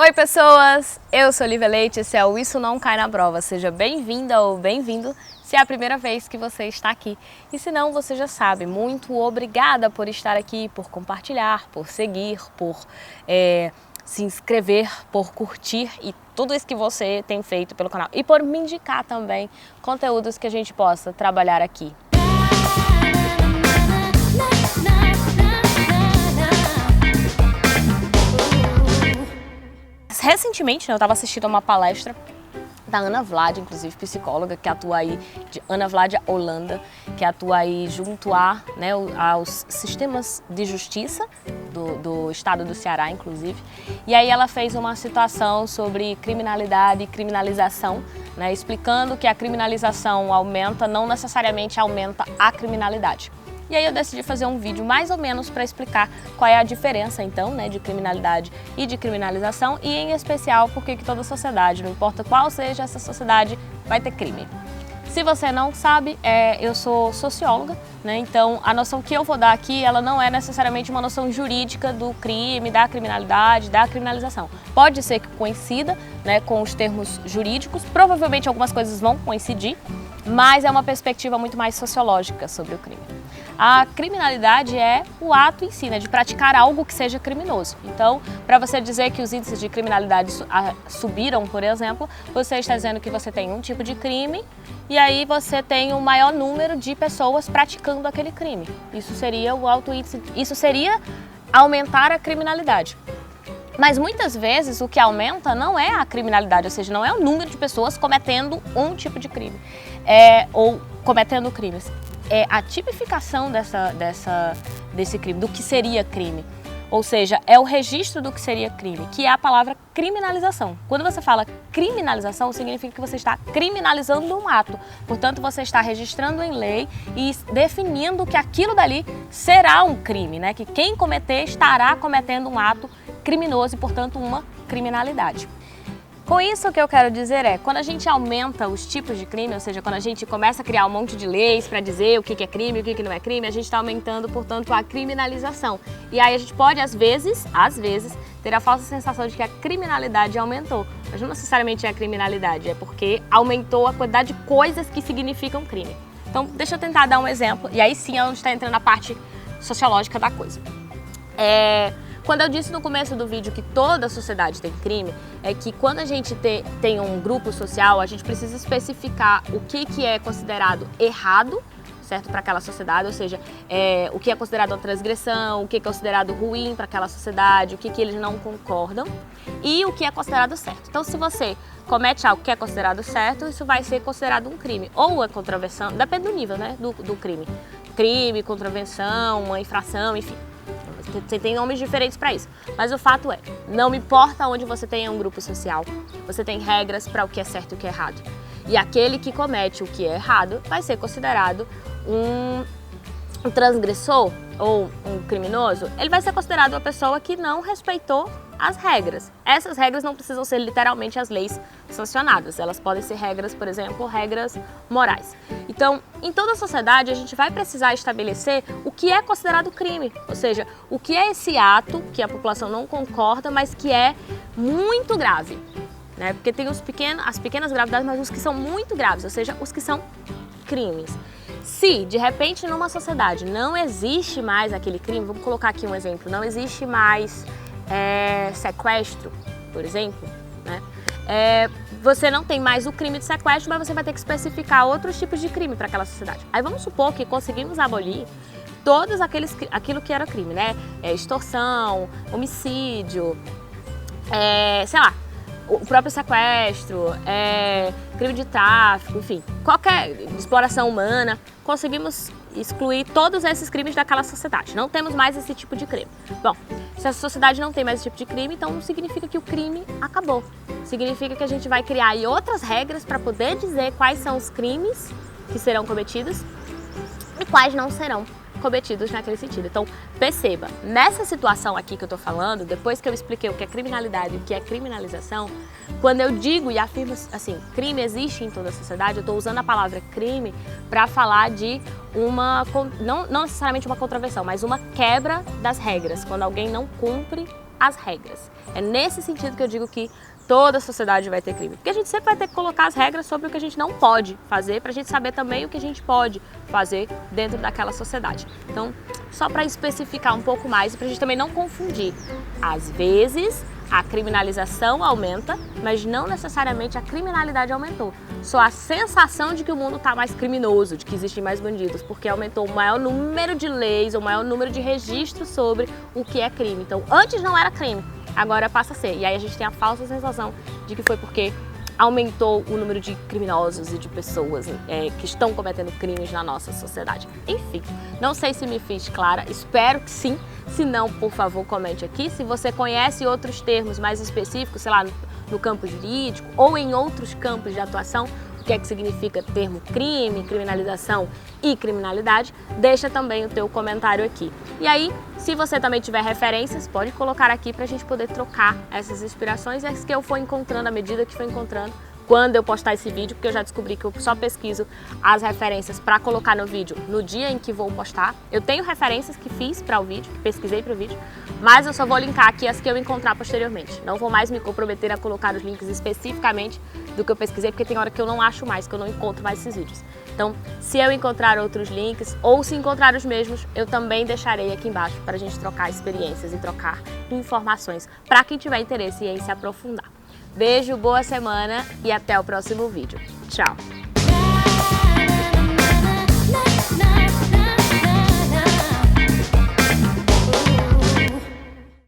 Oi pessoas, eu sou Lívia Leite, esse é o Isso Não Cai na Prova. Seja bem-vinda ou bem-vindo se é a primeira vez que você está aqui. E se não, você já sabe, muito obrigada por estar aqui, por compartilhar, por seguir, por se inscrever, por curtir e tudo isso que você tem feito pelo canal. E por me indicar também conteúdos que a gente possa trabalhar aqui. Recentemente, eu estava assistindo a uma palestra da Ana Vlad, inclusive psicóloga, que atua aí, de Ana Vlad Holanda, que atua aí junto aos sistemas de justiça do estado do Ceará, inclusive. E aí ela fez uma situação sobre criminalidade e criminalização, né, explicando que a criminalização aumenta, não necessariamente aumenta a criminalidade. E aí eu decidi fazer um vídeo mais ou menos para explicar qual é a diferença então, né, de criminalidade e de criminalização e em especial porque que toda sociedade, não importa qual seja essa sociedade, vai ter crime. Se você não sabe, eu sou socióloga, né, então a noção que eu vou dar aqui, ela não é necessariamente uma noção jurídica do crime, da criminalidade, da criminalização. Pode ser que coincida, né, com os termos jurídicos, provavelmente algumas coisas vão coincidir, mas é uma perspectiva muito mais sociológica sobre o crime. A criminalidade é o ato em si, né, de praticar algo que seja criminoso. Então, para você dizer que os índices de criminalidade subiram, por exemplo, você está dizendo que você tem um tipo de crime e aí você tem um maior número de pessoas praticando aquele crime. Isso seria o alto índice, isso seria aumentar a criminalidade. Mas muitas vezes o que aumenta não é a criminalidade, ou seja, não é o número de pessoas cometendo um tipo de crime, ou cometendo crimes. É a tipificação desse crime, do que seria crime. Ou seja, é o registro do que seria crime, que é a palavra criminalização. Quando você fala criminalização, significa que você está criminalizando um ato. Portanto, você está registrando em lei e definindo que aquilo dali será um crime, né? Que quem cometer estará cometendo um ato criminoso e, portanto, uma criminalidade. Com isso, o que eu quero dizer é, quando a gente aumenta os tipos de crime, ou seja, quando a gente começa a criar um monte de leis para dizer o que é crime e o que não é crime, a gente está aumentando, portanto, a criminalização. E aí a gente pode, às vezes, ter a falsa sensação de que a criminalidade aumentou. Mas não necessariamente é a criminalidade, é porque aumentou a quantidade de coisas que significam crime. Então, deixa eu tentar dar um exemplo, e aí sim é onde está entrando a parte sociológica da coisa. Quando eu disse no começo do vídeo que toda sociedade tem crime, é que quando a gente tem um grupo social, a gente precisa especificar o que é considerado errado, certo, para aquela sociedade, ou seja, o que é considerado uma transgressão, o que é considerado ruim para aquela sociedade, o que eles não concordam e o que é considerado certo. Então, se você comete algo que é considerado certo, isso vai ser considerado um crime, ou a contravenção, depende do nível, né, do crime. Crime, contravenção, uma infração, enfim. Você tem nomes diferentes para isso, mas o fato é, não importa onde você tenha um grupo social, você tem regras para o que é certo e o que é errado. E aquele que comete o que é errado vai ser considerado um transgressor ou um criminoso, ele vai ser considerado uma pessoa que não respeitou as regras. Essas regras não precisam ser literalmente as leis sancionadas, elas podem ser regras, por exemplo, regras morais. Então, em toda a sociedade, a gente vai precisar estabelecer o que é considerado crime, ou seja, o que é esse ato que a população não concorda, mas que é muito grave, né? Porque tem as pequenas gravidades, mas os que são muito graves, ou seja, os que são crimes. Se, de repente, numa sociedade não existe mais aquele crime, vamos colocar aqui um exemplo, não existe mais sequestro, por exemplo, né? Você não tem mais o crime de sequestro, mas você vai ter que especificar outros tipos de crime para aquela sociedade. Aí vamos supor que conseguimos abolir todos aquilo que era crime, né? Extorsão, homicídio, sei lá, o próprio sequestro, crime de tráfico, enfim, qualquer exploração humana, conseguimos excluir todos esses crimes daquela sociedade. Não temos mais esse tipo de crime. Bom, se a sociedade não tem mais esse tipo de crime, então não significa que o crime acabou. Significa que a gente vai criar aí outras regras para poder dizer quais são os crimes que serão cometidos e quais não serão cometidos naquele sentido. Então, perceba, nessa situação aqui que eu tô falando, depois que eu expliquei o que é criminalidade e o que é criminalização, quando eu digo e afirmo assim, crime existe em toda a sociedade, eu tô usando a palavra crime para falar de não necessariamente uma contravenção, mas uma quebra das regras, quando alguém não cumpre as regras. É nesse sentido que eu digo que toda a sociedade vai ter crime. Porque a gente sempre vai ter que colocar as regras sobre o que a gente não pode fazer, para a gente saber também o que a gente pode fazer dentro daquela sociedade. Então, só para especificar um pouco mais e para a gente também não confundir. Às vezes, a criminalização aumenta, mas não necessariamente a criminalidade aumentou. Só a sensação de que o mundo está mais criminoso, de que existem mais bandidos, porque aumentou o maior número de leis, o maior número de registros sobre o que é crime. Então, antes não era crime, agora passa a ser. E aí a gente tem a falsa sensação de que foi porque aumentou o número de criminosos e de pessoas que estão cometendo crimes na nossa sociedade. Enfim, não sei se me fiz clara, espero que sim. Se não, por favor, comente aqui. Se você conhece outros termos mais específicos, sei lá, no campo jurídico ou em outros campos de atuação, o que é que significa termo crime, criminalização e criminalidade, deixa também o teu comentário aqui. E aí, se você também tiver referências, pode colocar aqui para a gente poder trocar essas inspirações e as que eu for encontrando à medida que for encontrando quando eu postar esse vídeo, porque eu já descobri que eu só pesquiso as referências para colocar no vídeo no dia em que vou postar. Eu tenho referências que fiz para o vídeo, que pesquisei para o vídeo, mas eu só vou linkar aqui as que eu encontrar posteriormente. Não vou mais me comprometer a colocar os links especificamente do que eu pesquisei, porque tem hora que eu não acho mais, que eu não encontro mais esses vídeos. Então, se eu encontrar outros links ou se encontrar os mesmos, eu também deixarei aqui embaixo para a gente trocar experiências e trocar informações para quem tiver interesse em se aprofundar. Beijo, boa semana e até o próximo vídeo. Tchau!